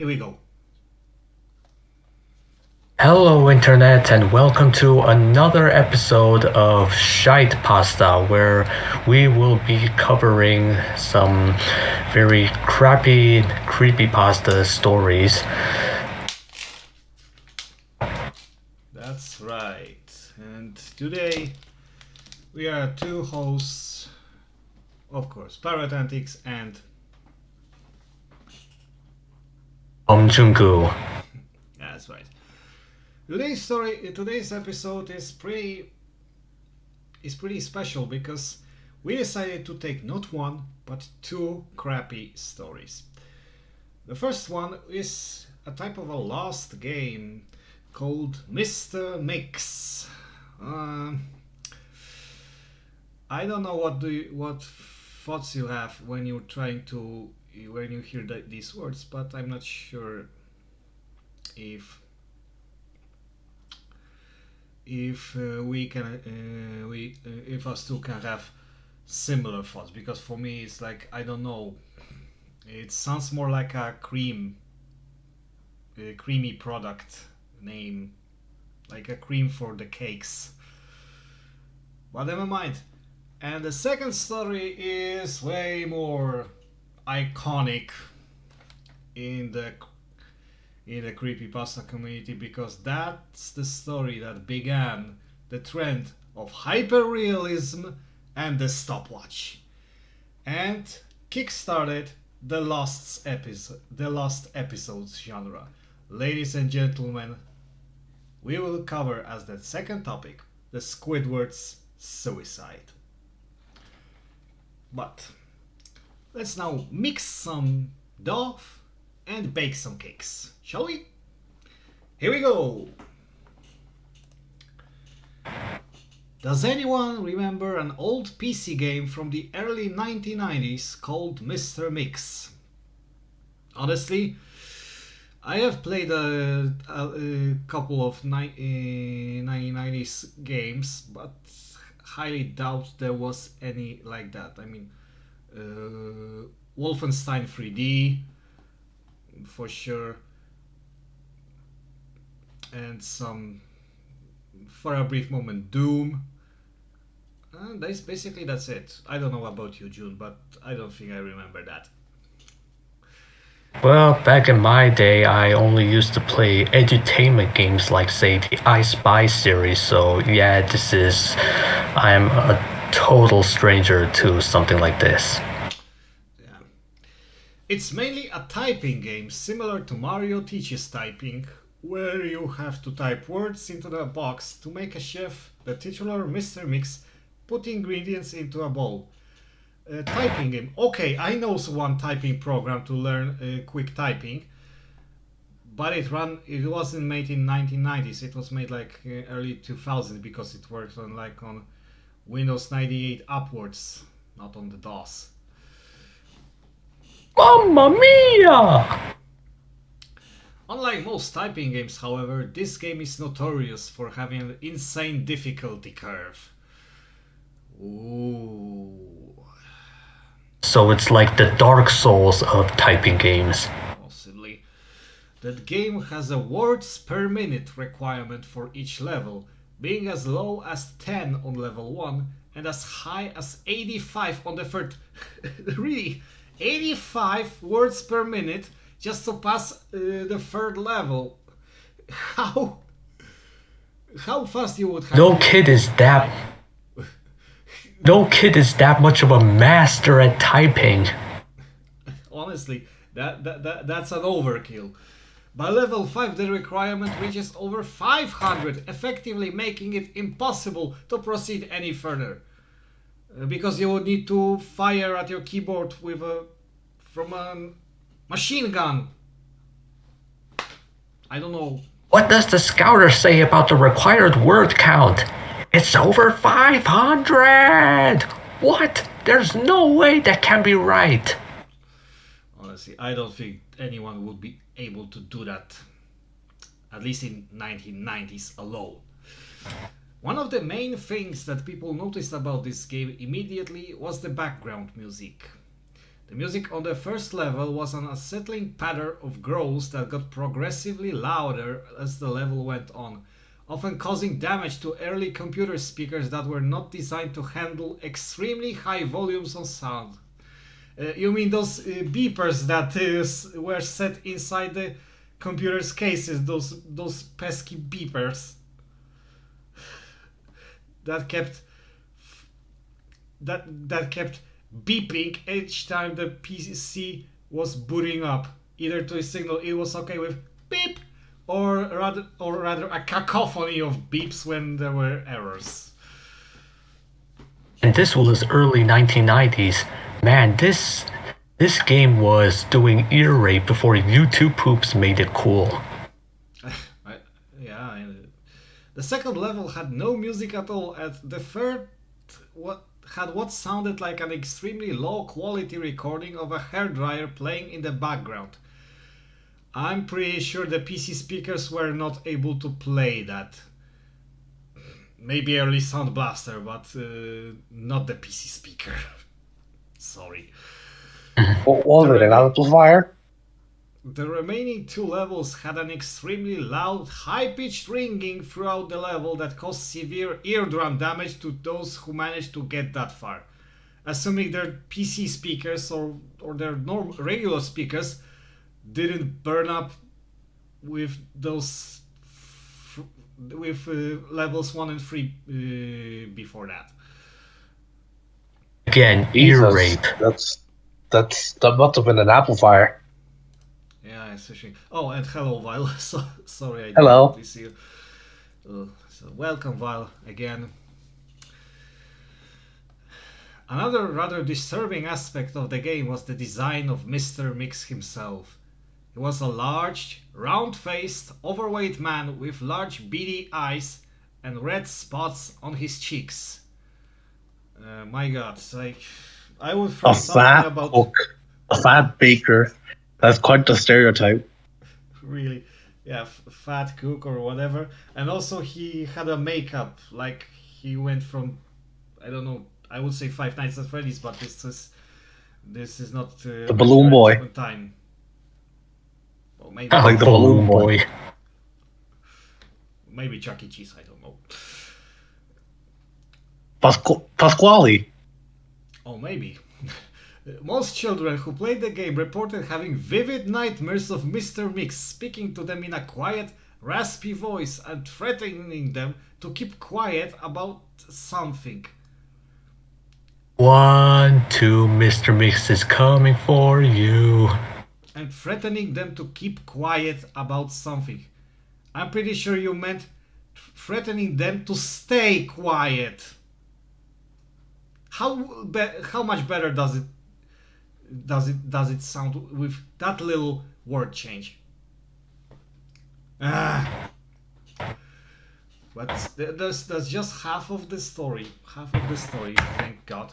Here we go. Hello, Internet, and welcome to another episode of ShitePasta, where we will be covering some very crappy creepypasta stories. That's right. And today we are two hosts, of course, Parrot Antics and Jungu. that's right. Today's episode is pretty special because we decided to take not one but two crappy stories. The first one is a type of a lost game called Mr. Mix. I don't know what thoughts you have when you hear these words, but I'm not sure if if us two can have similar thoughts, because for me it's like, I don't know, it sounds more like a creamy product name, like a cream for the cakes, but never mind. And the second story is way more iconic in the creepypasta community, because that's the story that began the trend of hyperrealism and the stopwatch, and kickstarted the lost episodes genre. Ladies and gentlemen, we will cover as the second topic the Squidward's suicide. But let's now mix some dough and bake some cakes, shall we? Here we go! Does anyone remember an old PC game from the early 1990s called Mr. Mix? Honestly, I have played a couple of 1990s games, but highly doubt there was any like that. I mean, Wolfenstein 3D, for sure, and some, for a brief moment, Doom. And that's it. I don't know about you, June, but I don't think I remember that. Well, back in my day, I only used to play edutainment games like, say, the I Spy series, so yeah, I'm a total stranger to something like this. Yeah. It's mainly a typing game similar to Mario Teaches Typing, where you have to type words into the box to make a chef, the titular Mr. Mix, put ingredients into a bowl. Typing game. Okay, I know one typing program to learn quick typing, but it wasn't made in 1990s. It was made like early 2000s, because it worked on Windows 98 upwards, not on the DOS. Mamma mia! Unlike most typing games, however, this game is notorious for having an insane difficulty curve. Ooh. So it's like the Dark Souls of typing games. Possibly. That game has a words per minute requirement for each level, being as low as 10 on level 1 and as high as 85 on the third. Really? 85 words per minute just to pass the third level. How fast you would have No kid is that much of a master at typing. Honestly, that's an overkill. By level 5, the requirement reaches over 500, effectively making it impossible to proceed any further. Because you would need to fire at your keyboard from a machine gun. I don't know. What does the scouter say about the required word count? It's over 500! What? There's no way that can be right. Honestly, I don't think anyone would be able to do that, at least in 1990s alone. One of the main things that people noticed about this game immediately was the background music. The music on the first level was an unsettling pattern of growls that got progressively louder as the level went on, often causing damage to early computer speakers that were not designed to handle extremely high volumes of sound. You mean those beepers that were set inside the computer's cases, those pesky beepers that kept beeping each time the PC was booting up, either to signal it was okay with beep, or rather a cacophony of beeps when there were errors. And this was early 1990s. Man, this game was doing ear rape before YouTube poops made it cool. The second level had no music at all, and the third had what sounded like an extremely low quality recording of a hairdryer playing in the background. I'm pretty sure the PC speakers were not able to play that. Maybe early Sound Blaster, but not the PC speaker. Sorry. What was it, an amplifier? The remaining two levels had an extremely loud, high-pitched ringing throughout the level that caused severe eardrum damage to those who managed to get that far. Assuming their PC speakers or their regular speakers didn't burn up with those levels 1 and 3 before that. Again, ear rape. That must have been an amplifier. Yeah, especially. Oh, and hello, Vile. Sorry, I hello. Didn't see you. So welcome, Vile, again. Another rather disturbing aspect of the game was the design of Mr. Mix himself. He was a large, round-faced, overweight man with large beady eyes and red spots on his cheeks. My God, it's like I would throw something about cook, a fat baker. That's quite the stereotype. Really, yeah, fat cook or whatever. And also he had a makeup, like he went from, I don't know, I would say Five Nights at Freddy's, but this is not the Balloon Boy. Time. Well, maybe like the Balloon Boy. Maybe Chuck E. Cheese, I don't know. Pasquale. Oh, maybe. Most children who played the game reported having vivid nightmares of Mr. Mix speaking to them in a quiet, raspy voice and threatening them to keep quiet about something. 1, 2, Mr. Mix is coming for you. And threatening them to keep quiet about something. I'm pretty sure you meant threatening them to stay quiet. How much better does it sound with that little word change? But that's just half of the story. Thank God.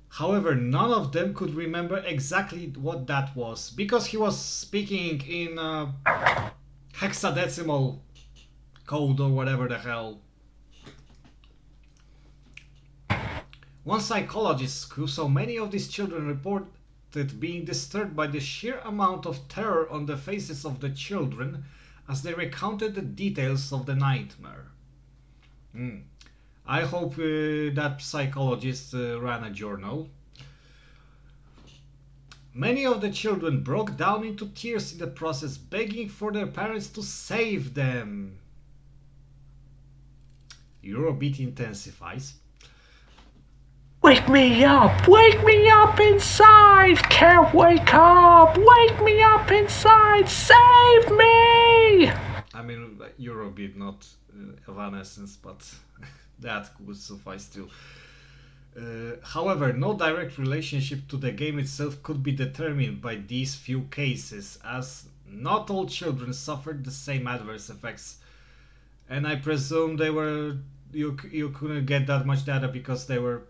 However, none of them could remember exactly what that was, because he was speaking in hexadecimal code or whatever the hell. One psychologist who saw many of these children reported being disturbed by the sheer amount of terror on the faces of the children as they recounted the details of the nightmare. I hope that psychologist ran a journal. Many of the children broke down into tears in the process, begging for their parents to save them. Eurobeat intensifies. Wake me up inside, can't wake up, wake me up inside, save me! I mean, Eurobeat, not Evanescence, but that would suffice too. However, no direct relationship to the game itself could be determined by these few cases, as not all children suffered the same adverse effects. And I presume they were, you couldn't get that much data because they were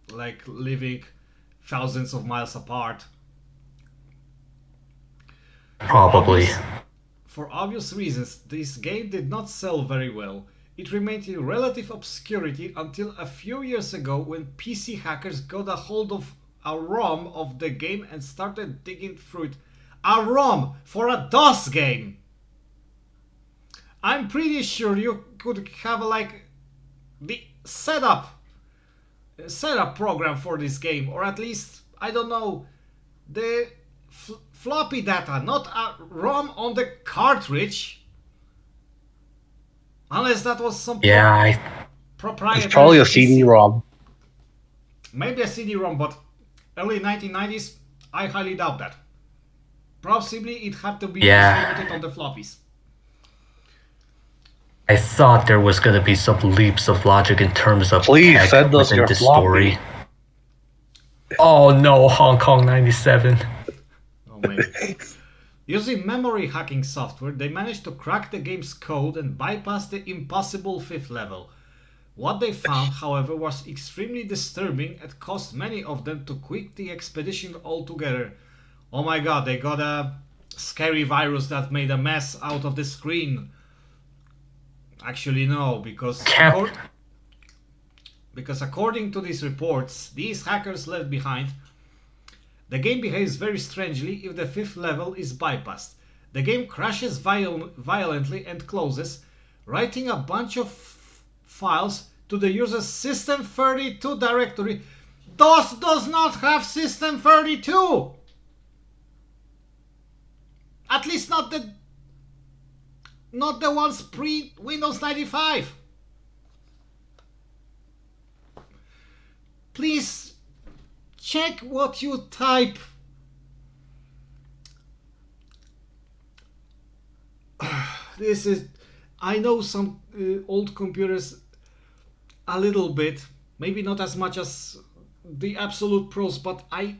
like living thousands of miles apart. Probably. For obvious reasons, this game did not sell very well. It remained in relative obscurity until a few years ago when PC hackers got a hold of a ROM of the game and started digging through it. A ROM for a DOS game! I'm pretty sure you could have like the setup program for this game, or at least, I don't know, the floppy data, not a ROM on the cartridge. Unless that was some proprietary. It's probably a CD-ROM. Maybe a CD-ROM, but early 1990s, I highly doubt that. Possibly it had to be distributed on the floppies. I thought there was gonna be some leaps of logic in terms of Please tech send us within your the floppy. story. Oh no, Hong Kong 97. Oh, maybe. Using memory hacking software, they managed to crack the game's code and bypass the impossible 5th level. What they found, however, was extremely disturbing and caused many of them to quit the expedition altogether. Oh my god, they got a scary virus that made a mess out of the screen. Actually no, because according to these reports, these hackers left behind, the game behaves very strangely if the 5th level is bypassed. The game crashes violently and closes, writing a bunch of files to the user's System32 directory. DOS does not have System32! At least not the ones pre-Windows 95. Please check what you type. This is... I know some old computers a little bit. Maybe not as much as the absolute pros, but I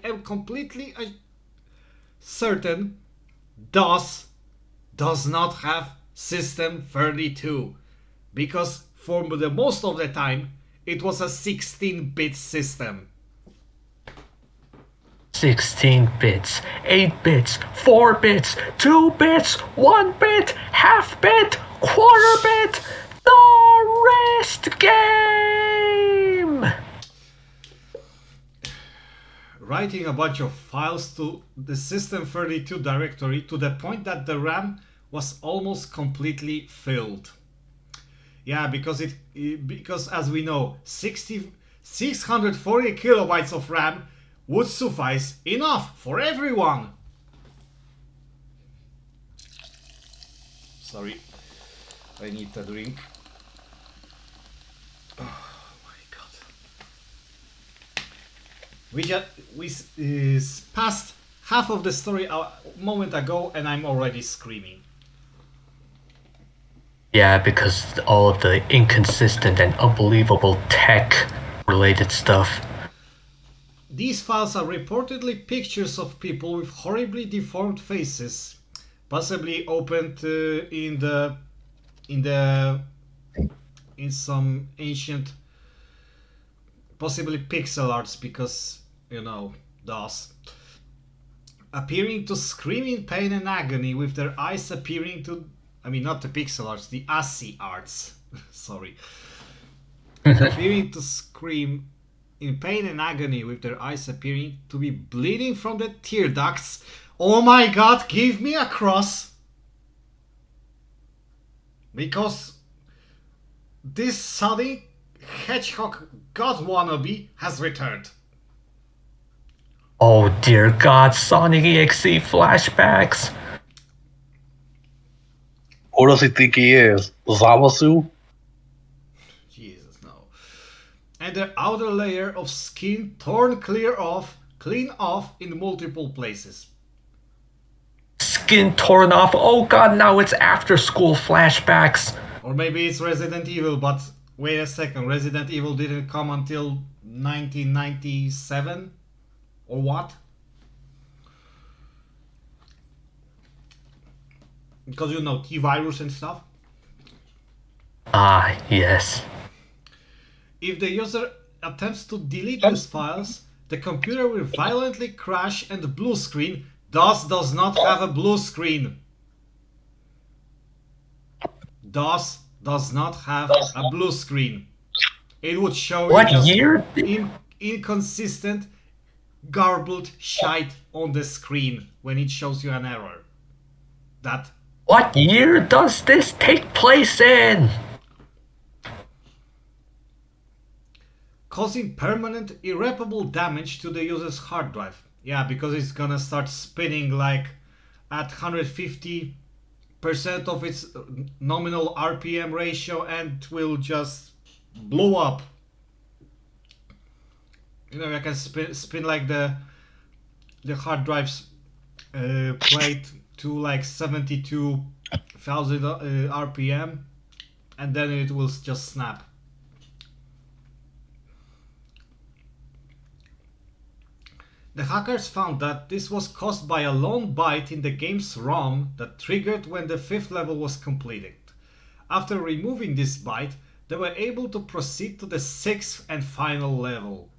am completely certain DOS does not have System32, because for the most of the time it was a 16-bit system. 16 bits, 8 bits, 4 bits, 2 bits, 1 bit, half bit, quarter bit, the rest game! Writing a bunch of files to the System32 directory to the point that the RAM was almost completely filled. Yeah, because as we know, 640 kilobytes of RAM would suffice enough for everyone. Sorry, I need a drink. Oh my god. We passed half of the story a moment ago and I'm already screaming. Yeah, because all of the inconsistent and unbelievable tech-related stuff. These files are reportedly pictures of people with horribly deformed faces, possibly opened in some ancient, possibly pixel arts, because you know DOS. Appearing to scream in pain and agony, with their eyes appearing to, I mean, not the pixel arts, the ASCII arts. Sorry. Appearing to scream in pain and agony, with their eyes appearing to be bleeding from the tear ducts. Oh my god, give me a cross! Because this Sonic Hedgehog god wannabe has returned. Oh dear god, Sonic EXE flashbacks! Who does he think he is? Zamasu? Jesus, no. And the outer layer of skin torn clean off in multiple places. Skin torn off, oh god, now it's after school flashbacks. Or maybe it's Resident Evil, but wait a second, Resident Evil didn't come until 1997? Or what? Because you know, T-virus and stuff. Ah, yes. If the user attempts to delete these files, the computer will violently crash and blue screen. DOS does not have a blue screen. DOS does not have a blue screen. It would show What year? inconsistent garbled shite on the screen when it shows you an error. That What year does this take place in? causing permanent irreparable damage to the user's hard drive. Yeah, because it's gonna start spinning like at 150% of its nominal RPM ratio and will just blow up. You know, I can spin like the hard drive's plate to like 72,000 RPM, and then it will just snap. The hackers found that this was caused by a lone byte in the game's ROM that triggered when the 5th level was completed. After removing this byte, they were able to proceed to the 6th and final level.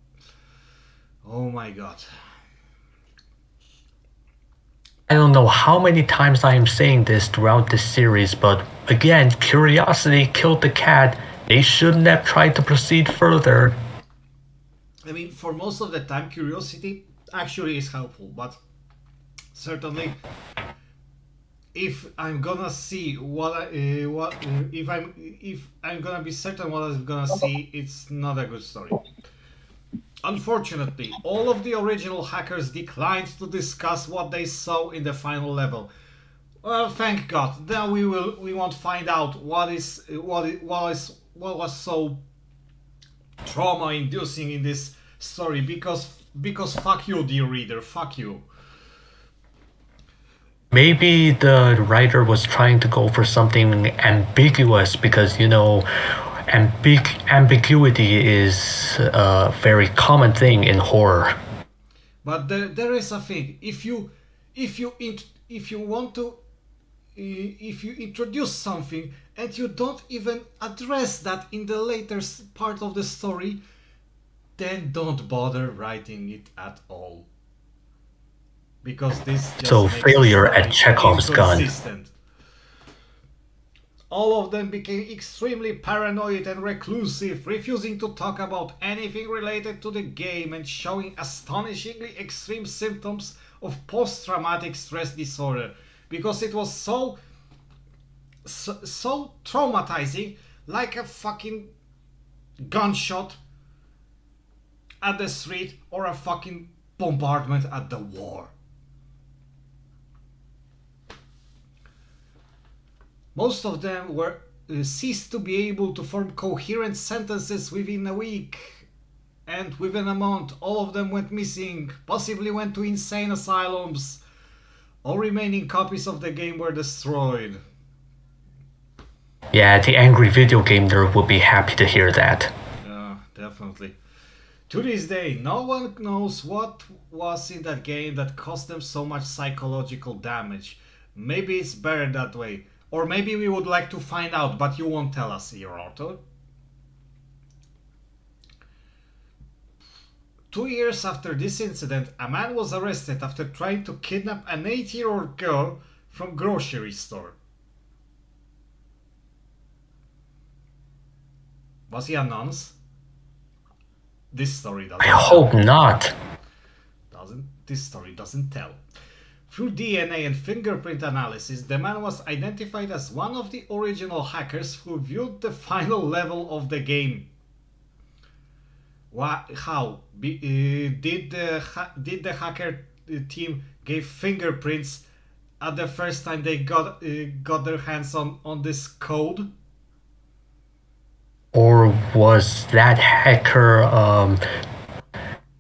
Oh my god. I don't know how many times I am saying this throughout this series, but again, curiosity killed the cat. They shouldn't have tried to proceed further. I mean, for most of the time, curiosity actually is helpful, but certainly, if I'm gonna see if I'm gonna be certain what I'm gonna see, it's not a good story. Unfortunately, all of the original hackers declined to discuss what they saw in the final level. Well, thank God. Then we won't find out what was so trauma-inducing in this story, because fuck you, dear reader, fuck you. Maybe the writer was trying to go for something ambiguous because, you know, ambiguity is a very common thing in horror. But there is a thing. If you introduce something and you don't even address that in the later part of the story, then don't bother writing it at all. Because this just So makes failure the at Chekhov's gun. inconsistent. All of them became extremely paranoid and reclusive, refusing to talk about anything related to the game and showing astonishingly extreme symptoms of post-traumatic stress disorder, because it was so traumatizing, like a fucking gunshot at the street or a fucking bombardment at the war. Most of them were ceased to be able to form coherent sentences within a week, and within a month all of them went missing, possibly went to insane asylums. All remaining copies of the game were destroyed. Yeah, the angry video game nerd would be happy to hear that. Yeah, definitely. To this day, no one knows what was in that game that caused them so much psychological damage. Maybe it's better that way. Or maybe we would like to find out, but you won't tell us, your author. 2 years after this incident, a man was arrested after trying to kidnap an 8-year-old girl from grocery store. Was he a nonce? This story doesn't. I hope not. This story doesn't tell. Through DNA and fingerprint analysis, the man was identified as one of the original hackers who viewed the final level of the game. How? Did the hacker team give fingerprints at the first time they got their hands on this code? Or was that hacker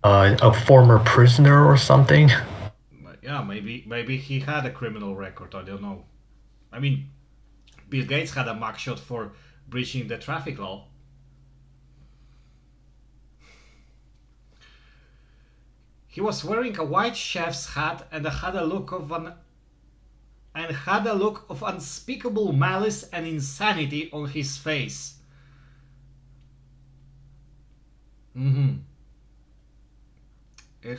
a former prisoner or something? Yeah, maybe he had a criminal record, I don't know. I mean, Bill Gates had a mugshot for breaching the traffic law. He was wearing a white chef's hat and had a look of unspeakable malice and insanity on his face.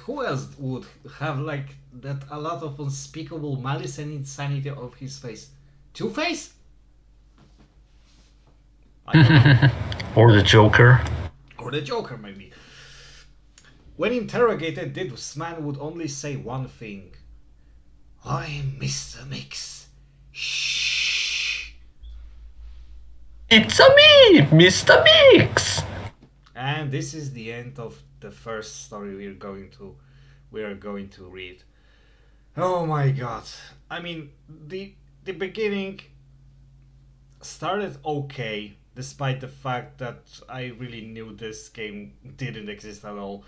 Who else would have like that, a lot of unspeakable malice and insanity of his face? Two-Face? Or the Joker? Or the Joker, maybe. When interrogated, this man would only say one thing: I'm Mr. Mix. Shh. It's a me, Mr. Mix. And this is the end of the first story we are going to read. Oh my god. I mean, the beginning started okay, despite the fact that I really knew this game didn't exist at all.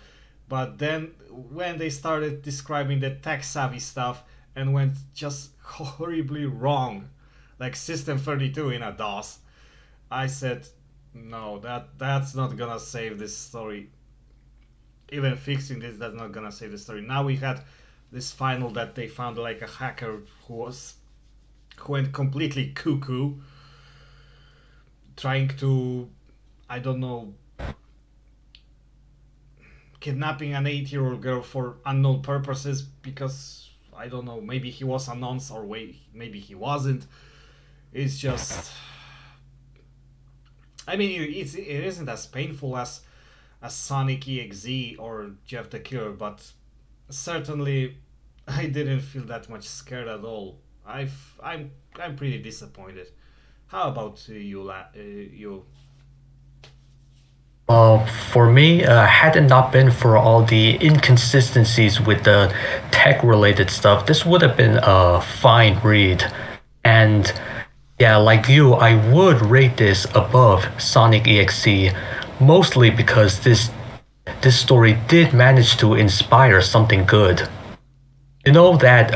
But then when they started describing the tech savvy stuff and went just horribly wrong, like System 32 in a DOS, I said, no, that's not gonna save this story. Even fixing this, that's not gonna save the story. Now we had this final that they found like a hacker who went completely cuckoo, trying to, I don't know, kidnapping an 8-year-old girl for unknown purposes because I don't know, maybe he was announced or maybe he wasn't. It's just, I mean, it isn't as painful as Sonic EXE or Jeff the Killer, but certainly I didn't feel that much scared at all. I'm pretty disappointed. How about you? For me, had it not been for all the inconsistencies with the tech related stuff, this would have been a fine read. And yeah, like you, I would rate this above Sonic EXE, mostly because this story did manage to inspire something good. You know that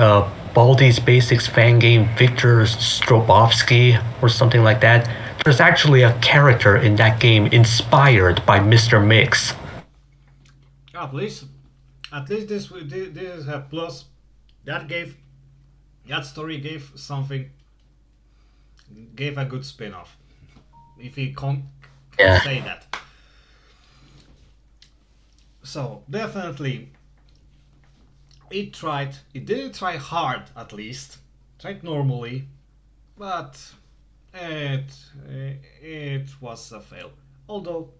Baldi's Basics fan game Victor Strobovsky or something like that? There's actually a character in that game inspired by Mr. Mix. At least this is a plus. That story gave a good spin-off. If he can't Yeah. say that. So definitely it didn't try hard, at least tried normally, but it it was a fail. Although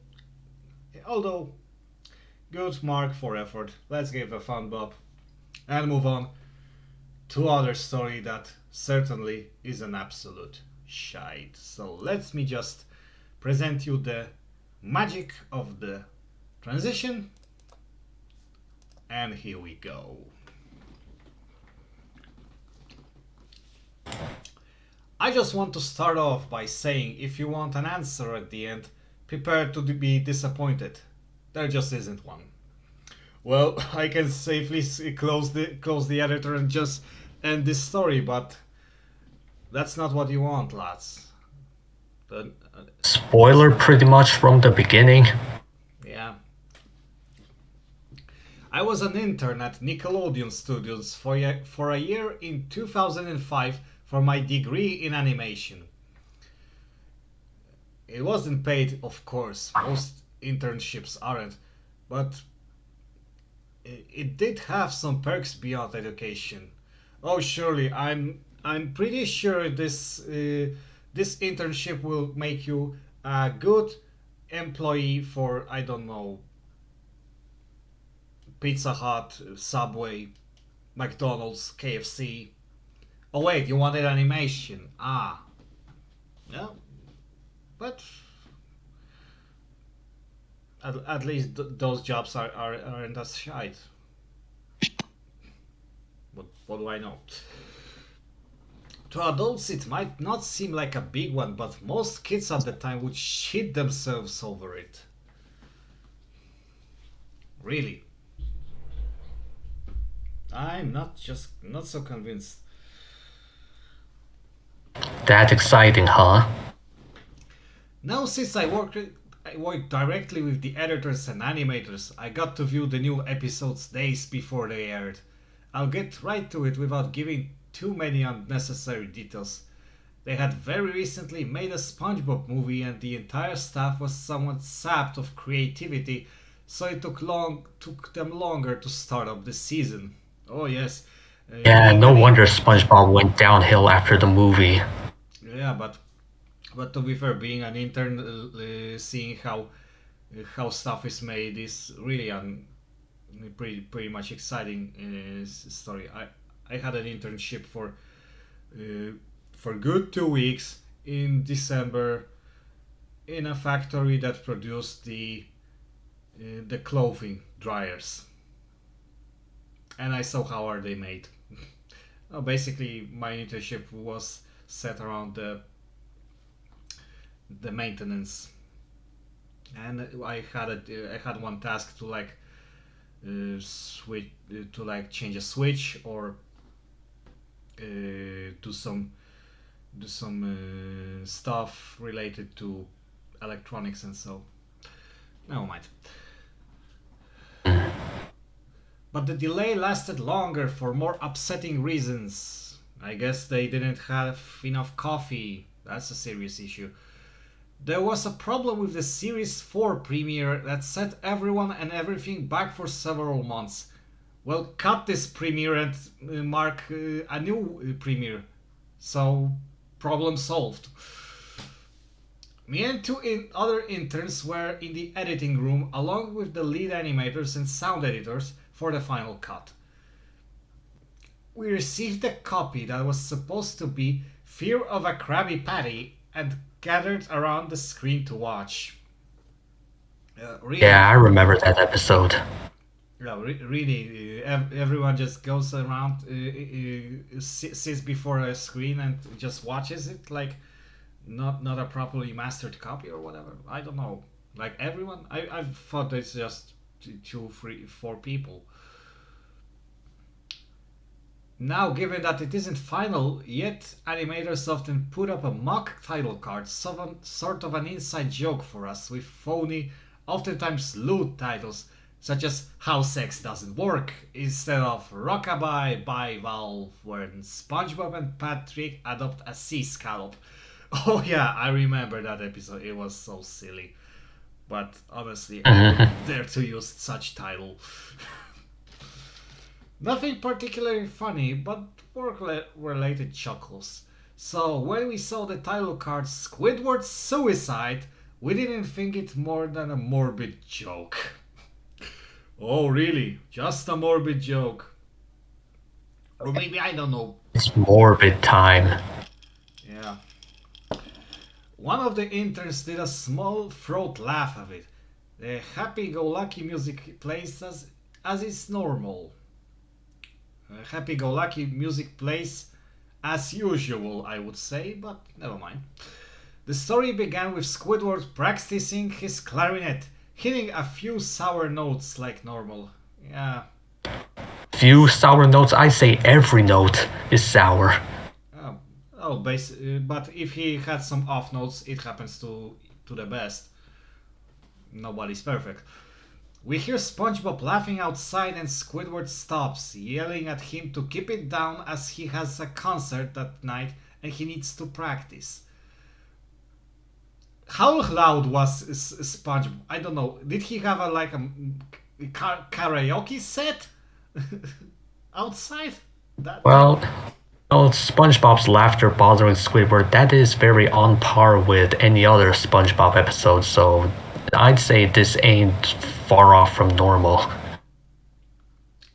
good mark for effort. Let's give a thumb up and move on to other story that certainly is an absolute shite. So let me just present you the magic of the transition, and here we go. I just want to start off by saying if you want an answer at the end, prepare to be disappointed. There just isn't one. Well, I can safely close the editor and just end this story, but that's not what you want, lads. Spoiler pretty much from the beginning. Yeah. I was an intern at Nickelodeon Studios for a year in 2005 for my degree in animation. It wasn't paid, of course, most internships aren't, but it did have some perks beyond education. Oh, surely, I'm pretty sure this internship will make you a good employee for, I don't know, Pizza Hut, Subway, McDonald's, KFC. Oh wait, you wanted animation? Ah, yeah, but at least those jobs aren't as shite. What do I know? To adults, it might not seem like a big one, but most kids at the time would shit themselves over it. Really. I'm not so convinced. That exciting, huh? Now, since I work directly with the editors and animators, I got to view the new episodes days before they aired. I'll get right to it without giving too many unnecessary details. They had very recently made a SpongeBob movie and the entire staff was somewhat sapped of creativity, so it took them longer to start up the season. Oh yes. Yeah, no wonder SpongeBob went downhill after the movie. Yeah, but to be fair, being an intern, seeing how stuff is made is really pretty much exciting story. I had an internship for good 2 weeks in December in a factory that produced the clothing dryers, and I saw how are they made. Basically, my internship was set around the maintenance, and I had one task to like switch to like change a switch or do some stuff related to electronics, and so never mind. But the delay lasted longer for more upsetting reasons. I guess they didn't have enough coffee. That's a serious issue. There was a problem with the Series 4 premiere that set everyone and everything back for several months. Well, cut this premiere and mark a new premiere. So, problem solved. Me and two other interns were in the editing room along with the lead animators and sound editors for the final cut. We received a copy that was supposed to be Fear of a Krabby Patty and gathered around the screen to watch. Really, Yeah, I remember that episode. really, everyone just goes around, sits before a screen and just watches it like not a properly mastered copy or whatever. I don't know. Like everyone, I thought it's just two, three, four people. Now, given that it isn't final yet, animators often put up a mock title card, sort of an inside joke for us, with phony, oftentimes lewd titles, such as How Sex Doesn't Work, instead of Rockabye by Valve, when SpongeBob and Patrick adopt a sea scallop. Oh yeah, I remember that episode, it was so silly. But honestly, I wouldn't dare to use such title. Nothing particularly funny, but work-related chuckles. So when we saw the title card Squidward Suicide, we didn't think it more than a morbid joke. Oh really? Just a morbid joke. Or maybe, I don't know. It's morbid time. Yeah. One of the interns did a small throat laugh of it. The happy-go-lucky music plays as is normal. Happy-go-lucky music plays as usual, I would say, but never mind. The story began with Squidward practicing his clarinet, hitting a few sour notes like normal. Yeah. Few sour notes, I say every note is sour. But if he had some off notes, it happens to the best. Nobody's perfect. We hear SpongeBob laughing outside and Squidward stops, yelling at him to keep it down as he has a concert that night and he needs to practice. How loud was SpongeBob? I don't know. Did he have a karaoke set outside? Well, SpongeBob's laughter bothering Squidward, that is very on par with any other SpongeBob episode, so I'd say this ain't far off from normal.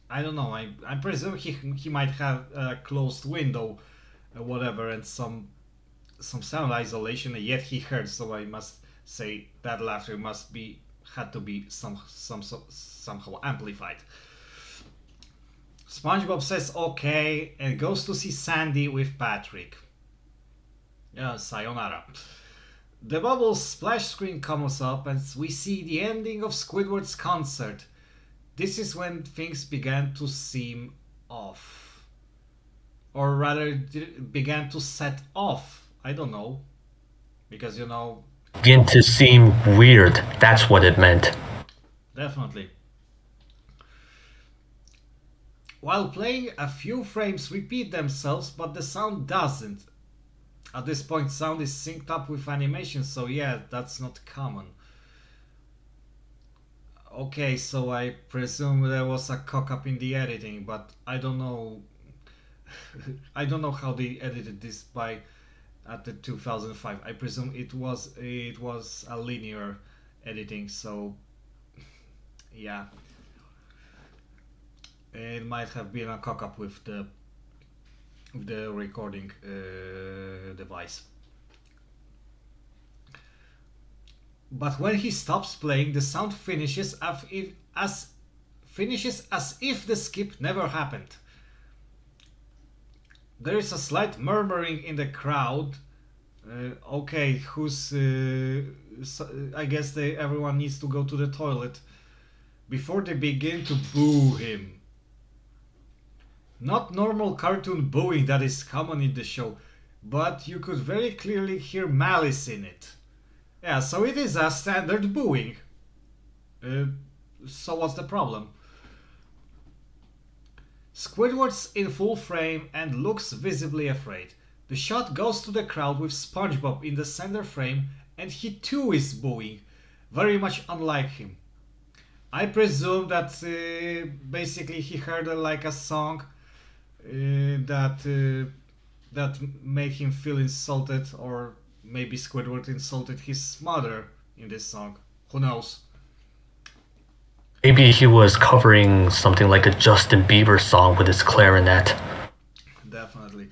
I don't know. I presume he might have a closed window, whatever, and some sound isolation. And yet he heard. So I must say that laughter had to be somehow amplified. SpongeBob says okay and goes to see Sandy with Patrick. Yeah, sayonara. The Bubbles splash screen comes up and we see the ending of Squidward's concert. This is when things began to seem off. Or rather, began to set off. I don't know. Because, Begin to seem weird, that's what it meant. Definitely. While playing, a few frames repeat themselves, but the sound doesn't. At this point, sound is synced up with animation, so yeah, that's not common. Okay, so I presume there was a cock-up in the editing, but I don't know. I don't know how they edited this at the 2005. I presume it was a linear editing, so yeah. It might have been a cock-up with the recording device. But when he stops playing, the sound finishes as if the skip never happened. There is a slight murmuring in the crowd. Okay, who's? I guess everyone needs to go to the toilet before they begin to boo him. Not normal cartoon booing that is common in the show, but you could very clearly hear malice in it. Yeah, so it is a standard booing. So what's the problem? Squidward's in full frame and looks visibly afraid. The shot goes to the crowd with SpongeBob in the center frame, and he too is booing, very much unlike him. I presume that basically he heard like a song that made him feel insulted, or maybe Squidward insulted his mother in this song. Who knows? Maybe he was covering something like a Justin Bieber song with his clarinet. Definitely.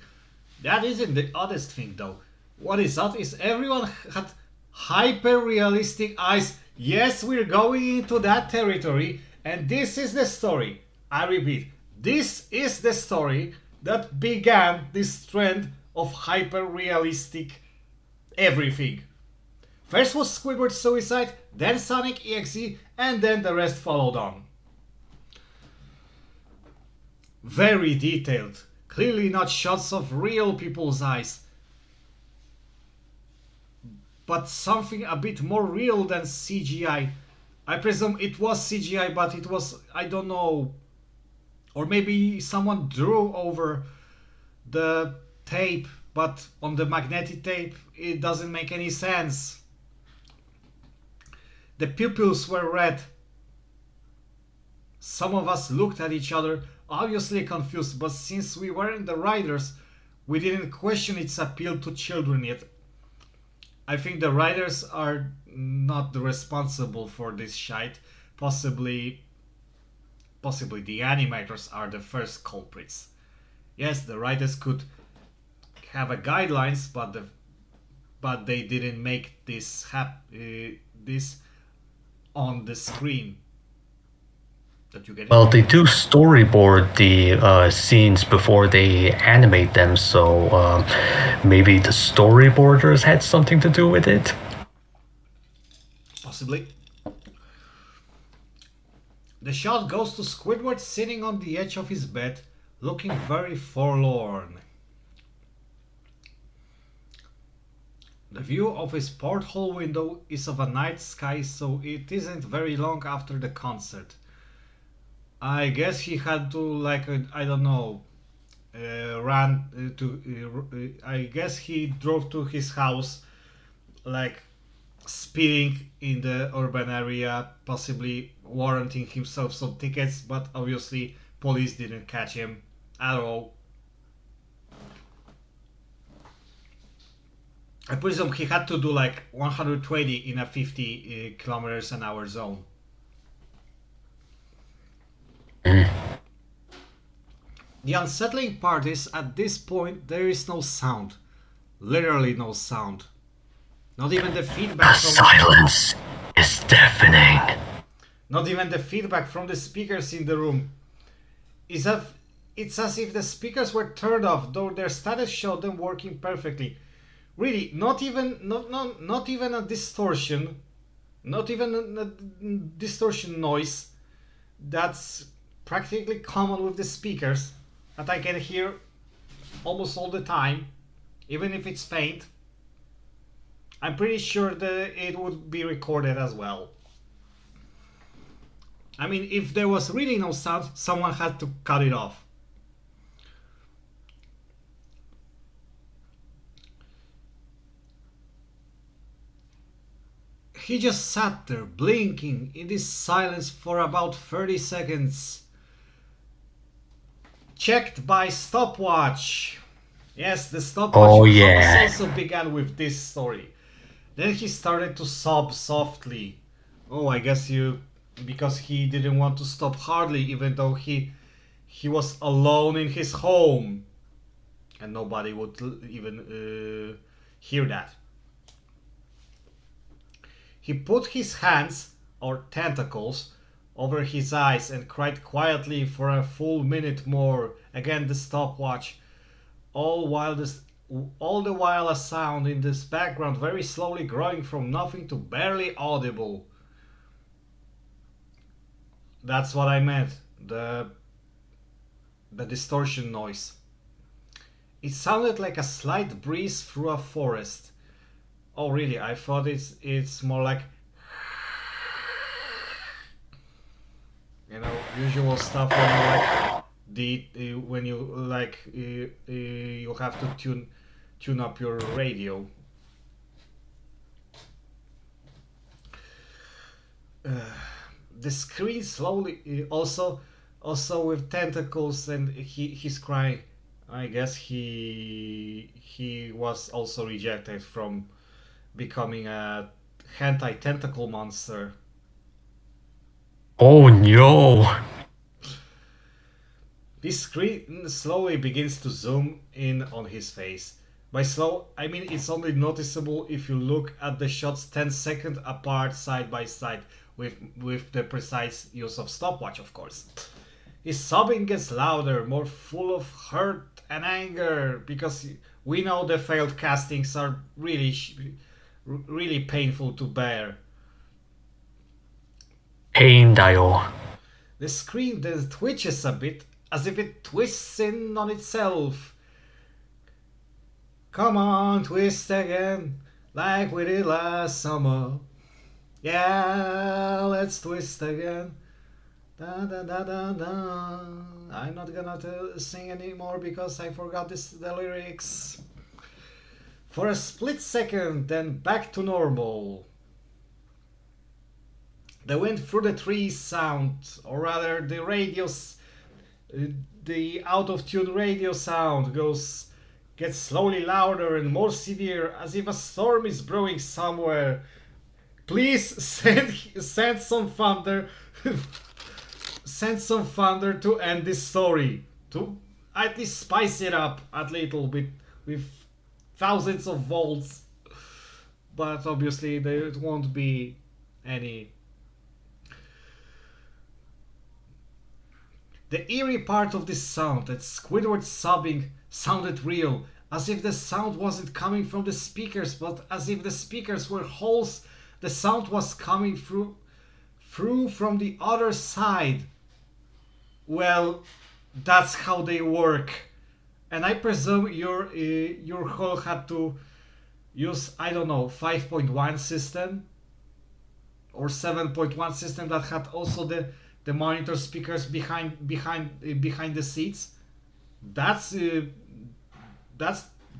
That isn't the oddest thing though. What is odd is everyone had hyper-realistic eyes. Yes, we're going into that territory, and this is the story. I repeat, this is the story that began this trend of hyper-realistic everything. First was Squidward's suicide, then Sonic EXE, and then the rest followed on. Very detailed, clearly not shots of real people's eyes, but something a bit more real than CGI. I presume it was CGI, but it was, I don't know, or maybe someone drew over the tape, but on the magnetic tape it doesn't make any sense. The pupils were red. Some of us looked at each other, obviously confused, but since we weren't the writers, we didn't question its appeal to children yet. I think the writers are not the responsible for this shite. Possibly the animators are the first culprits. Yes, the writers could have a guidelines, but they didn't make this this on the screen. That you get. Well, they do storyboard the scenes before they animate them, so maybe the storyboarders had something to do with it. Possibly. The shot goes to Squidward sitting on the edge of his bed, looking very forlorn. The view of his porthole window is of a night sky, so it isn't very long after the concert. I guess he had to, I don't know, I guess he drove to his house, speeding in the urban area, possibly warranting himself some tickets, but obviously police didn't catch him at all. I presume he had to do 120 in a 50 kilometers an hour zone. The unsettling part is, at this point, there is no sound. Literally no sound. Not even the feedback from... silence is deafening. Not even the feedback from the speakers in the room. It's as if the speakers were turned off, though their status showed them working perfectly. Really, not even a distortion. Not even a distortion noise that's practically common with the speakers that I can hear almost all the time, even if it's faint. I'm pretty sure that it would be recorded as well. I mean, if there was really no sound, someone had to cut it off. He just sat there, blinking in this silence for about 30 seconds. Checked by stopwatch. Yes, the stopwatch also began with this story. Then he started to sob softly. Oh, I guess because he didn't want to stop hardly, even though he he was alone in his home, and nobody would even hear that. He put his hands, or tentacles, over his eyes and cried quietly for a full minute more. Again the stopwatch, all the while a sound in this background very slowly growing from nothing to barely audible. That's what I meant, the distortion noise. It sounded like a slight breeze through a forest. Oh really? I thought it's more like, you know, usual stuff when you like you have to tune up your radio. The screen slowly also with tentacles, and he's crying. I guess he was also rejected from becoming a hentai tentacle monster. Oh no! This screen slowly begins to zoom in on his face. By slow, I mean it's only noticeable if you look at the shots 10 seconds apart side by side with the precise use of stopwatch, of course. His sobbing gets louder, more full of hurt and anger, because we know the failed castings are really painful to bear. Pain dial. The screen then twitches a bit, as if it twists in on itself. Come on, twist again, like we did last summer. Yeah, let's twist again. Da da da da da. I'm not gonna sing anymore because I forgot the lyrics. For a split second, then back to normal. The wind through the trees sound, or rather the out of tune radio sound gets slowly louder and more severe, as if a storm is brewing somewhere. Please send some thunder, send some thunder to end this story, to at least spice it up a little bit with thousands of volts. But obviously there won't be any. The eerie part of this sound, that Squidward sobbing, sounded real, as if the sound wasn't coming from the speakers, but as if the speakers were holes. The sound was coming through from the other side. Well, that's how they work, and I presume your hole had to use, I don't know, 5.1 system or 7.1 system that had also the monitor speakers behind the seats. That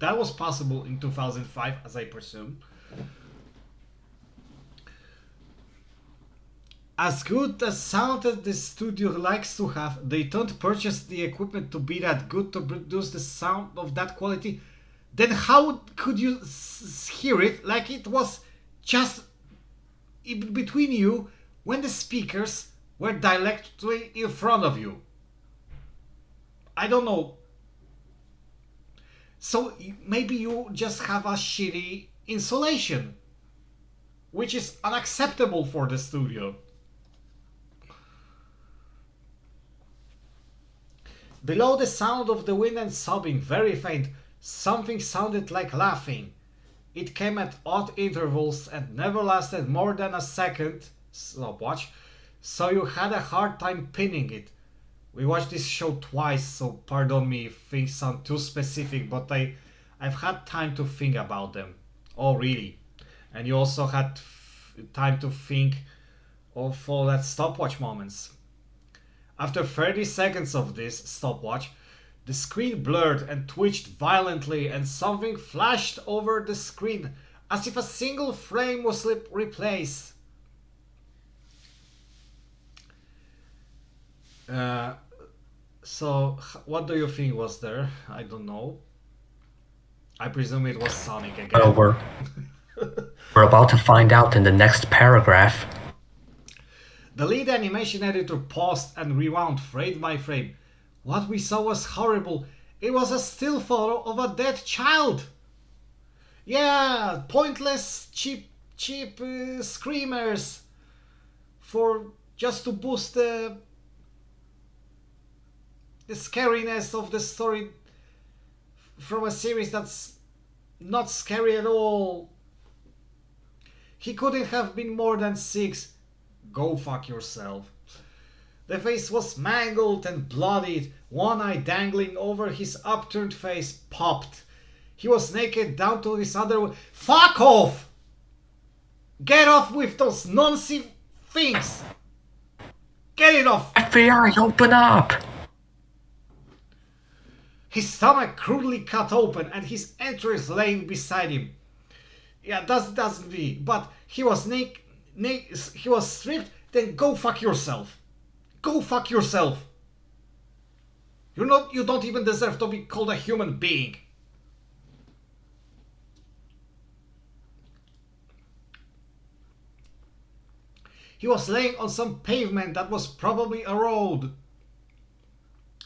was possible in 2005, as I presume. As good a sound as the studio likes to have, they don't purchase the equipment to be that good to produce the sound of that quality. Then how could you hear it like it was just between you when the speakers were directly in front of you? I don't know. So maybe you just have a shitty insulation, which is unacceptable for the studio. Below the sound of the wind and sobbing, very faint, something sounded like laughing. It came at odd intervals and never lasted more than a second. Stopwatch. So you had a hard time pinning it. We watched this show twice, so pardon me if things sound too specific, but I've had time to think about them. Oh really? And you also had time to think of all that stopwatch moments. After 30 seconds of this stopwatch, the screen blurred and twitched violently, and something flashed over the screen as if a single frame was replaced. So, what do you think was there? I don't know. I presume it was Sonic again. Well, we're about to find out in the next paragraph. The lead animation editor paused and rewound frame by frame. What we saw was horrible. It was a still photo of a dead child. Yeah, pointless, cheap screamers for just to boost the scariness of the story from a series that's not scary at all. He couldn't have been more than 6. Go fuck yourself. The face was mangled and bloodied, one eye dangling over his upturned face popped. He was naked down to his other... Fuck off! Get off with those nonsense things! Get it off! FBI, open up! His stomach crudely cut open and his entrails laying beside him. Yeah, that doesn't be, but he was naked, he was stripped, then go fuck yourself. Go fuck yourself. You don't even deserve to be called a human being. He was laying on some pavement that was probably a road.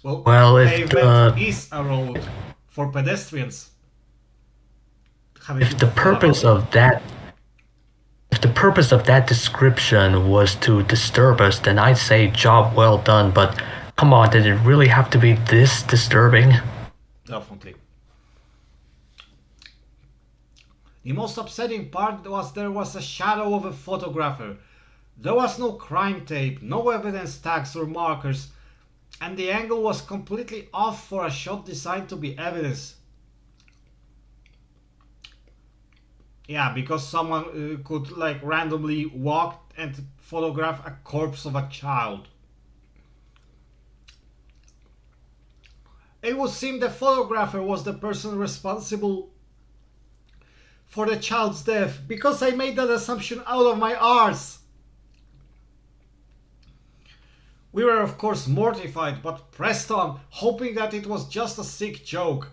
Well, pavement is a road for pedestrians. If the purpose of that description was to disturb us, then I'd say job well done, but come on, did it really have to be this disturbing? Definitely. The most upsetting part was there was a shadow of a photographer. There was no crime tape, no evidence tags or markers, and the angle was completely off for a shot designed to be evidence. Yeah, because someone could like randomly walk and photograph a corpse of a child. It would seem the photographer was the person responsible for the child's death, because I made that assumption out of my arse. We were of course mortified, but pressed on, hoping that it was just a sick joke.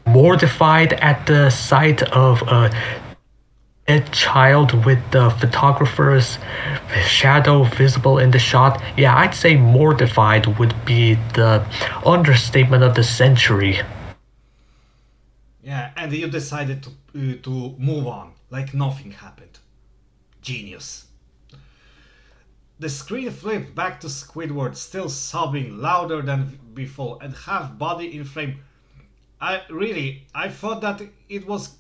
Mortified at the sight of a child with the photographer's shadow visible in the shot. Yeah, I'd say mortified would be the understatement of the century. Yeah, and you decided to move on, like nothing happened. Genius. The screen flipped back to Squidward, still sobbing louder than before, and half body in frame. I thought that it was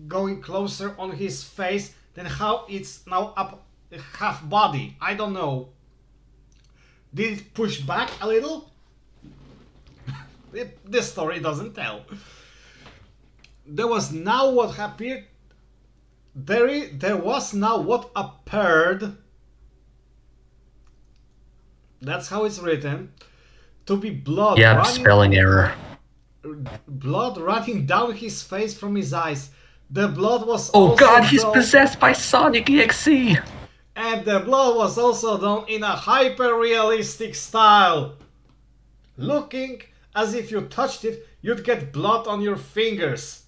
going closer on his face than how it's now up half body. I don't know. Did it push back a little? This story doesn't tell. There was now what appeared. There was now what appeared. That's how it's written. To be blood. Yeah, running, spelling error. Blood running down his face from his eyes. The blood was Oh also god, he's done, possessed by Sonic EXE! and the blood was also done in a hyper-realistic style. Looking as if you touched it, you'd get blood on your fingers.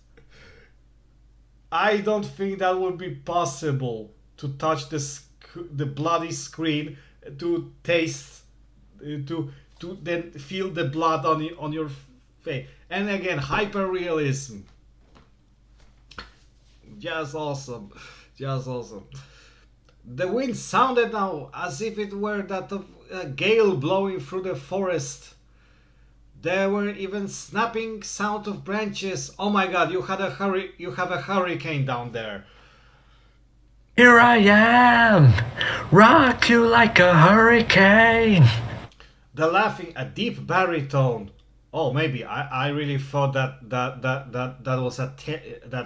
I don't think that would be possible to touch the bloody screen, to taste, to then feel the blood on your face. And again, hyper-realism. Just awesome. Just awesome. The wind sounded now as if it were that of a gale blowing through the forest. There were even snapping sound of branches. Oh my god, you have a hurricane down there. Here I am! Rock you like a hurricane! The laughing, a deep baritone. Oh, maybe I really thought that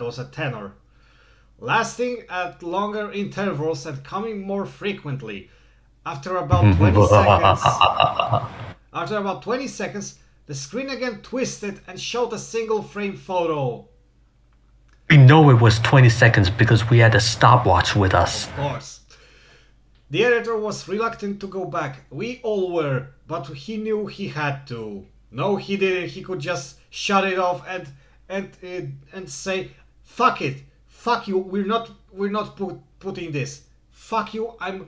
was a tenor. Lasting at longer intervals and coming more frequently. After about 20 seconds, the screen again twisted and showed a single frame photo. We know it was 20 seconds because we had a stopwatch with us. Of course. The editor was reluctant to go back. We all were, but he knew he had to. No, he didn't. He could just shut it off and say, "Fuck it, fuck you. We're not putting this. Fuck you. I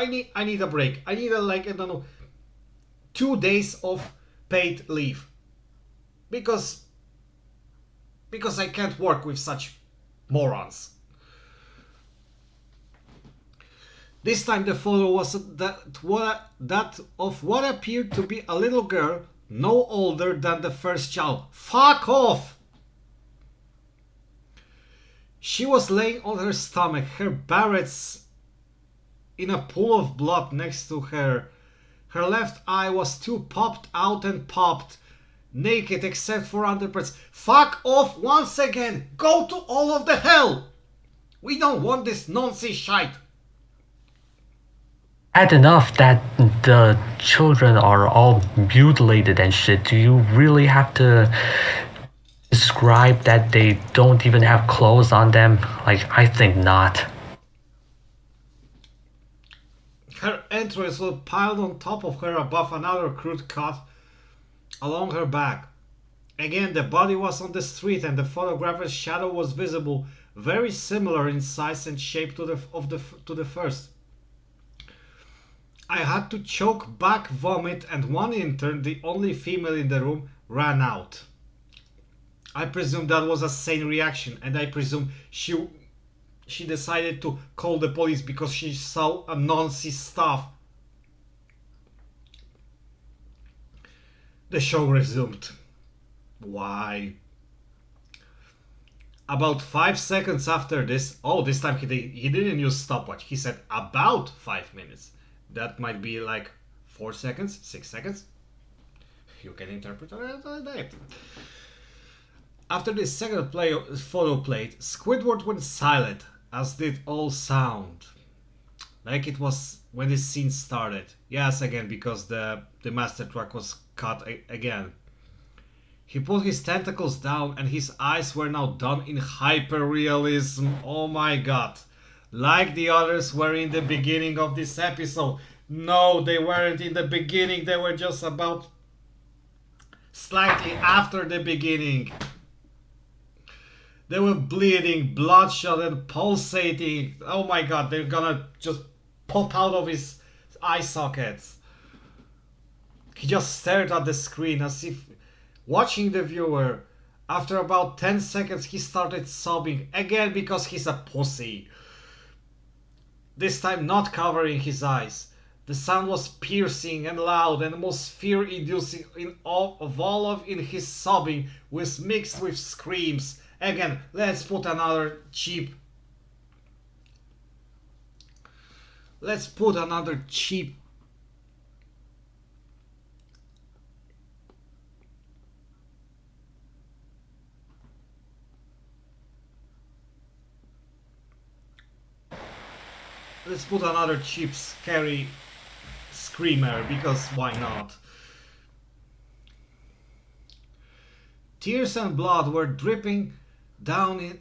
need a break. I need a, like, I don't know, 2 days of paid leave. Because I can't work with such morons. This time the photo was that of what appeared to be a little girl no older than the first child. Fuck off! She was laying on her stomach, her barrettes in a pool of blood next to her. Her left eye was too popped out and popped, naked except for underparts. Fuck off once again! Go to all of the hell! We don't want this nonsense shite! Bad enough that the children are all mutilated and shit. Do you really have to describe that they don't even have clothes on them? Like, I think not. Her entrails were piled on top of her above another crude cut along her back. Again, the body was on the street and the photographer's shadow was visible, very similar in size and shape to the first. I had to choke back vomit, and one intern, the only female in the room, ran out. I presume that was a sane reaction, and I presume she decided to call the police because she saw a nonsense stuff. The show resumed. Why? About 5 seconds after this, this time he didn't use stopwatch. He said about 5 minutes. That might be like 4 seconds, 6 seconds. You can interpret that. After the second photo played, Squidward went silent, as did all sound. Like it was when the scene started. Yes, again, because the master track was cut again. He put his tentacles down and his eyes were now done in hyper-realism. Oh my god. Like the others were in the beginning of this episode. No, they weren't in the beginning. They were just about slightly after the beginning. They were bleeding, bloodshot and pulsating. Oh my god, they're gonna just pop out of his eye sockets. He just stared at the screen as if watching the viewer. After about 10 seconds he started sobbing again because he's a pussy. This time not covering his eyes. The sound was piercing and loud and most fear-inducing in all in his sobbing was mixed with screams. Again, let's put another cheap scary screamer, because why not? Tears and blood were dripping down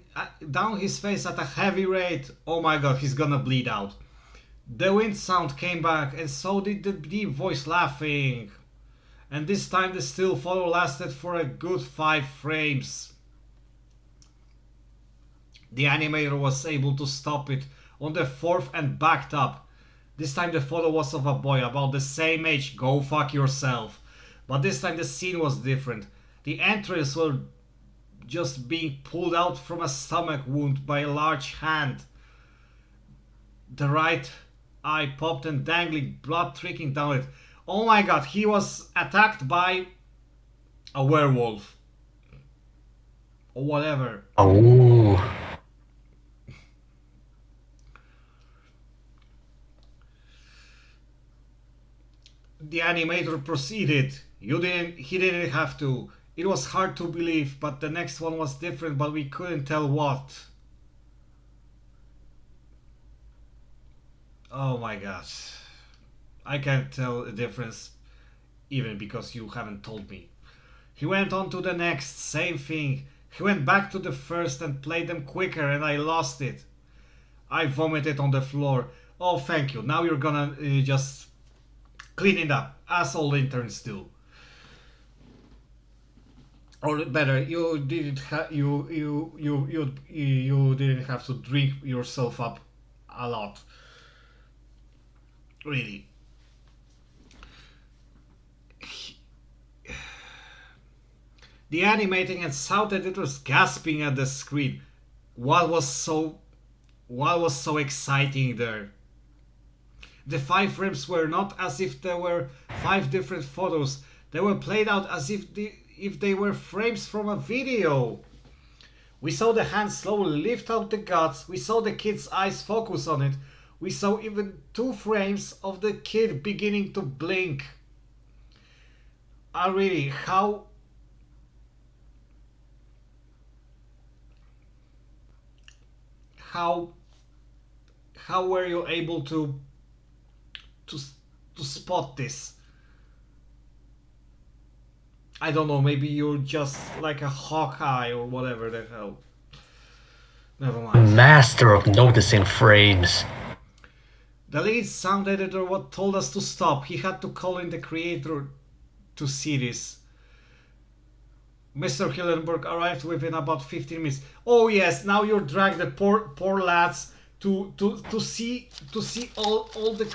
his face at a heavy rate. Oh my god, he's gonna bleed out. The wind sound came back and so did the deep voice laughing. And this time the still photo lasted for a good 5 frames. The animator was able to stop it on the 4th and backed up. This time the photo was of a boy about the same age. Go fuck yourself. But this time the scene was different. The entrails were just being pulled out from a stomach wound by a large hand. The right eye popped and dangling, blood trickling down it. Oh my god, he was attacked by a werewolf. Or whatever. Oh. The animator proceeded. He didn't have to. It was hard to believe, but the next one was different, but we couldn't tell what. Oh my gosh. I can't tell the difference even because you haven't told me. He went on to the next, same thing. He went back to the first and played them quicker and I lost it. I vomited on the floor. Oh, thank you. Now you're gonna just clean it up, as all interns do. Or better, you didn't have to drink yourself up a lot. Really. the animating and sound editors gasping at the screen. What was so exciting there? The 5 frames were not as if there were 5 different photos. They were played out as if they were frames from a video. We saw the hand slowly lift out the guts. We saw the kid's eyes focus on it. We saw even 2 frames of the kid beginning to blink. Really, how were you able to spot this? I don't know, maybe you're just like a Hawkeye or whatever the hell. Never mind. Master of noticing frames. The lead sound editor told us to stop. He had to call in the creator to see this. Mr. Hillenburg arrived within about 15 minutes. Oh yes, now you drag the poor lads to see all the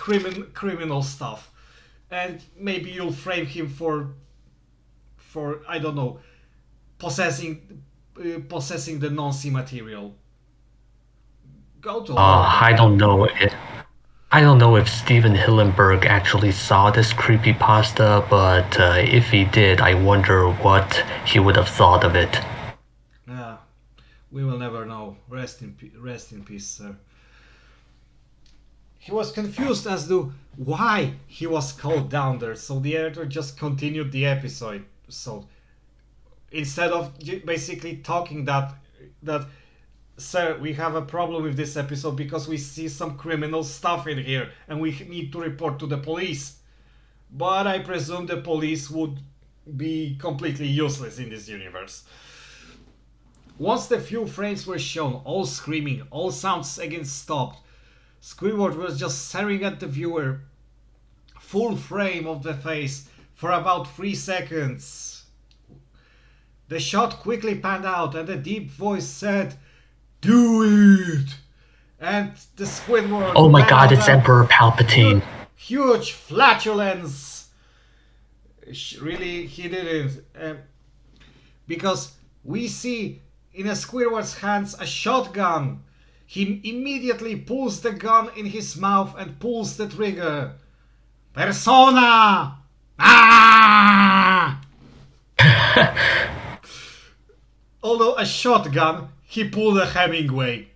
criminal stuff, and maybe you'll frame him for I don't know, possessing the non-C material. Go to I don't know if Steven Hillenburg actually saw this creepypasta, but if he did, I wonder what he would have thought of it. Yeah, we will never know. Rest in peace, sir. He was confused as to why he was called down there, so the editor just continued the episode. So instead of basically talking that sir, we have a problem with this episode because we see some criminal stuff in here and we need to report to the police. But I presume the police would be completely useless in this universe. Once the few frames were shown, all screaming, all sounds again stopped, Squidward was just staring at the viewer, full frame of the face, for about 3 seconds. The shot quickly panned out and a deep voice said, "Do it!" And the Squidward... Oh my god, it's Emperor Palpatine. Huge flatulence. Really, he didn't. Because we see in a Squidward's hands a shotgun. He immediately pulls the gun in his mouth and pulls the trigger. Persona! Ah! Although a shotgun, he pulled a Hemingway.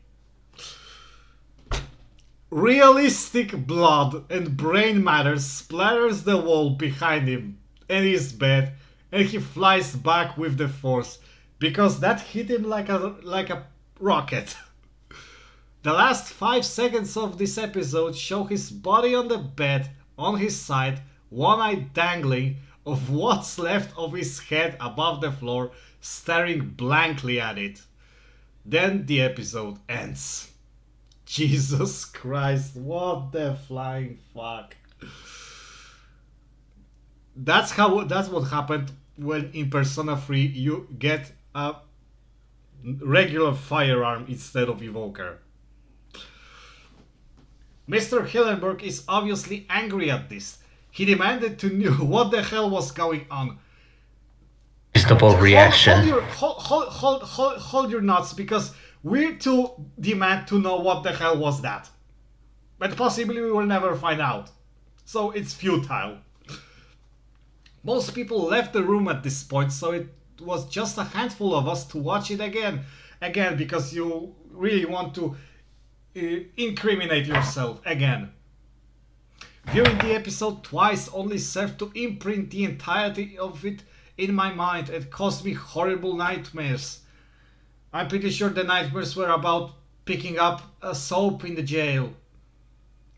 Realistic blood and brain matter splatters the wall behind him and his bed, and he flies back with the force, because that hit him like a rocket. The last 5 seconds of this episode show his body on the bed, on his side, one eye dangling, of what's left of his head above the floor, staring blankly at it. Then the episode ends. Jesus Christ, what the flying fuck. That's what happened when in Persona 3 you get a regular firearm instead of evoker. Mr. Hillenburg is obviously angry at this. He demanded to know what the hell was going on. Reasonable reaction. Hold your nuts, because we too demand to know what the hell was that. But possibly we will never find out. So it's futile. Most people left the room at this point, so it was just a handful of us to watch it again, because you really want to incriminate yourself again. Viewing the episode twice only served to imprint the entirety of it in my mind and caused me horrible nightmares. I'm pretty sure the nightmares were about picking up a soap in the jail.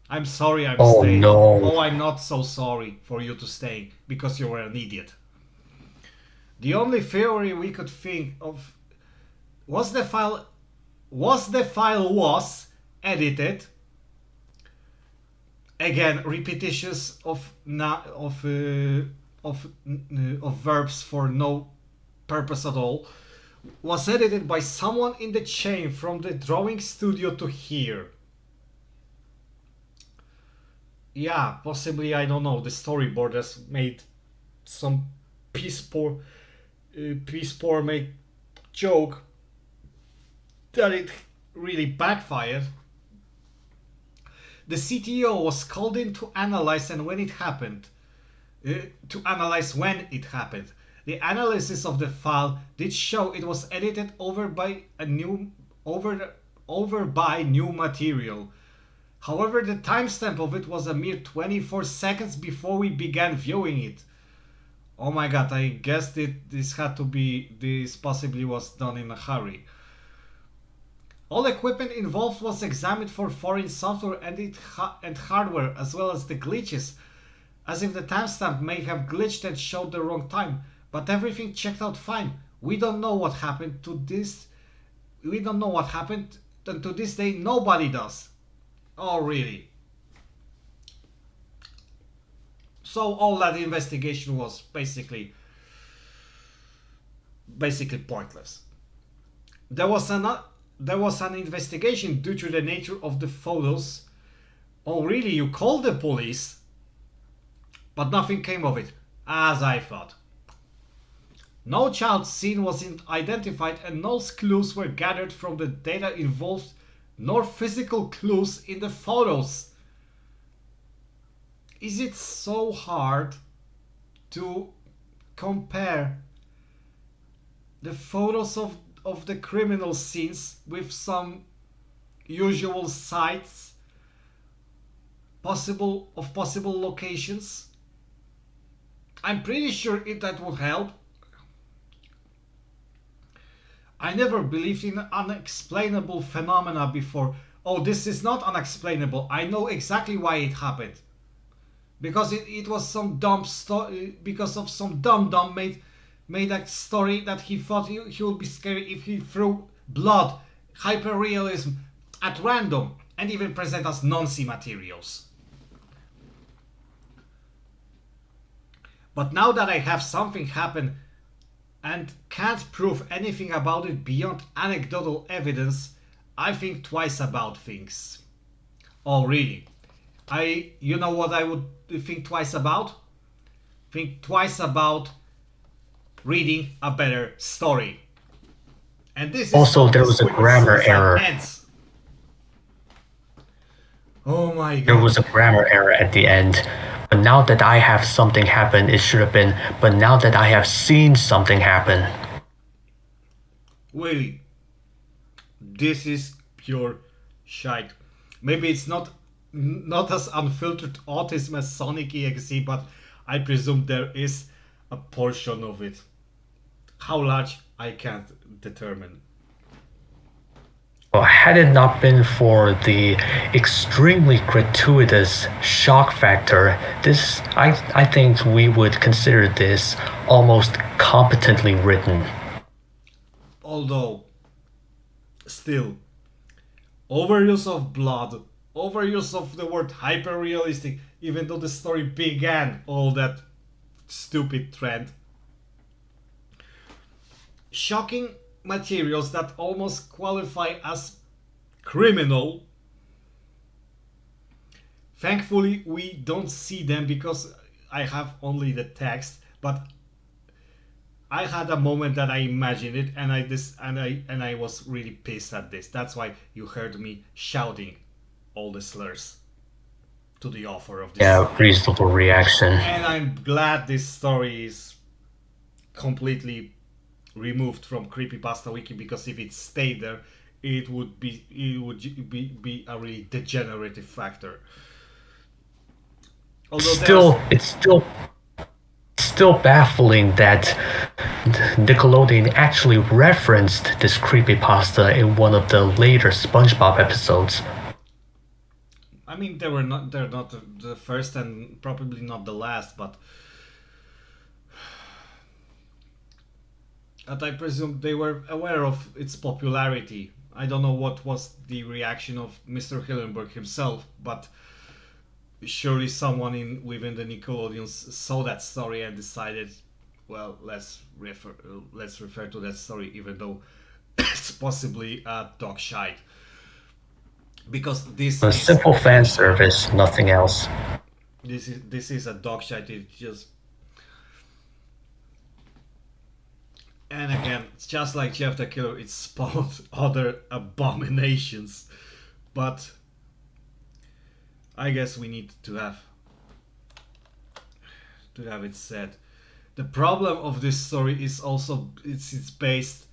I'm sorry I'm staying. No. Oh, I'm not so sorry for you to stay, because you were an idiot. The only theory we could think of was the file was edited. Again, repetitions of verbs for no purpose at all. Was edited by someone in the chain from the drawing studio to here. Yeah, possibly, I don't know, the storyboarders made some piss poor piss poor make joke that it really backfired. The CTO was called in to analyze when it happened. The analysis of the file did show it was edited over by new material. However, the timestamp of it was a mere 24 seconds before we began viewing it. Oh my god, I guess this possibly was done in a hurry. All equipment involved was examined for foreign software and hardware, as well as the glitches, as if the timestamp may have glitched and showed the wrong time, but everything checked out fine. We don't know what happened, and to this day nobody does. Oh really? So all that investigation was basically pointless. There was an investigation due to the nature of the photos. Oh really, you called the police? But nothing came of it, as I thought. No child scene was identified and no clues were gathered from the data involved, nor physical clues in the photos. Is it so hard to compare the photos of the criminal scenes with some usual sites, possible locations? I'm pretty sure that would help. I never believed in unexplainable phenomena before. Oh, this is not unexplainable. I know exactly why it happened. Because it was some dumb story. Because of some dumb made a story that he thought he would be scary if he threw blood, hyperrealism at random, and even present as non-C materials. But now that I have something happen and can't prove anything about it beyond anecdotal evidence, I think twice about things. Oh really? You know what I would think twice about? Think twice about reading a better story. And this is also there was a grammar error. Oh my god. There was a grammar error at the end. But now that I have something happen, it should have been, but now that I have seen something happen. Really, this is pure shite. Maybe it's not as unfiltered autism as Sonic EXE, but I presume there is a portion of it. How large, I can't determine. Well, had it not been for the extremely gratuitous shock factor, I think we would consider this almost competently written. Although, still, overuse of blood, overuse of the word hyper-realistic, even though the story began all that stupid trend. Shocking materials that almost qualify as criminal. Thankfully, we don't see them because I have only the text, but I had a moment that I imagined it, and I was really pissed at this. That's why you heard me shouting all the slurs to the author of this. Yeah, reasonable reaction. And I'm glad this story is completely removed from Creepypasta Wiki, because if it stayed there, it would be a really degenerative factor. Although it's still baffling that Nickelodeon actually referenced this creepypasta in one of the later SpongeBob episodes. I mean, they're not the first and probably not the last, but I presume they were aware of its popularity. I don't know what was the reaction of Mr. Hillenburg himself, but surely someone within the Nickelodeon saw that story and decided, well, let's refer to that story, even though it's possibly a dog shite. Because this is simple fan service, nothing else. This is a dog shite. It just And again, it's just like Jeff the Killer, it spawned other abominations. But I guess we need to have it said. The problem of this story is also it's based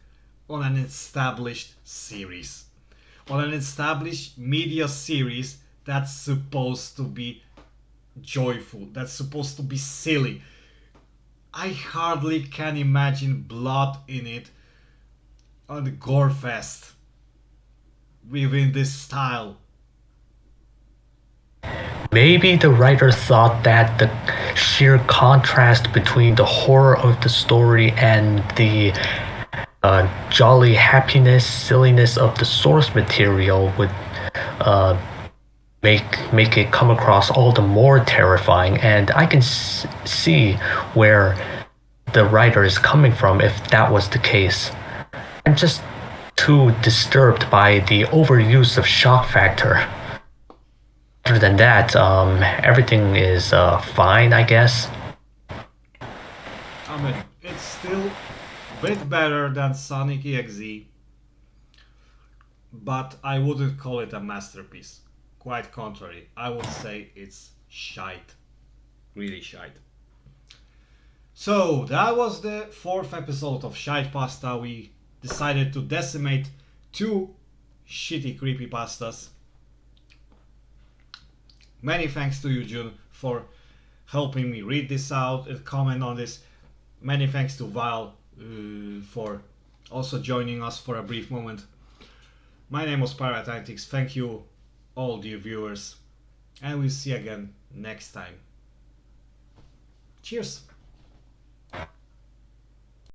on an established series. On an established media series that's supposed to be joyful, that's supposed to be silly. I hardly can imagine blood in it on the gore fest within this style. Maybe the writer thought that the sheer contrast between the horror of the story and the jolly happiness, silliness of the source material would make it come across all the more terrifying. And I can see where the writer is coming from if that was the case. I'm just too disturbed by the overuse of shock factor. Other than that, everything is fine, I guess. I mean, it's still a bit better than Sonic EXE, but I wouldn't call it a masterpiece. Quite contrary, I would say it's shite. Really shite. So, that was the 4th episode of ShitePasta. We decided to decimate 2 shitty creepypastas. Many thanks to you, June, for helping me read this out and comment on this. Many thanks to Vile for also joining us for a brief moment. My name was Pirate Antics. Thank you, all dear viewers, and we'll see you again next time. Cheers!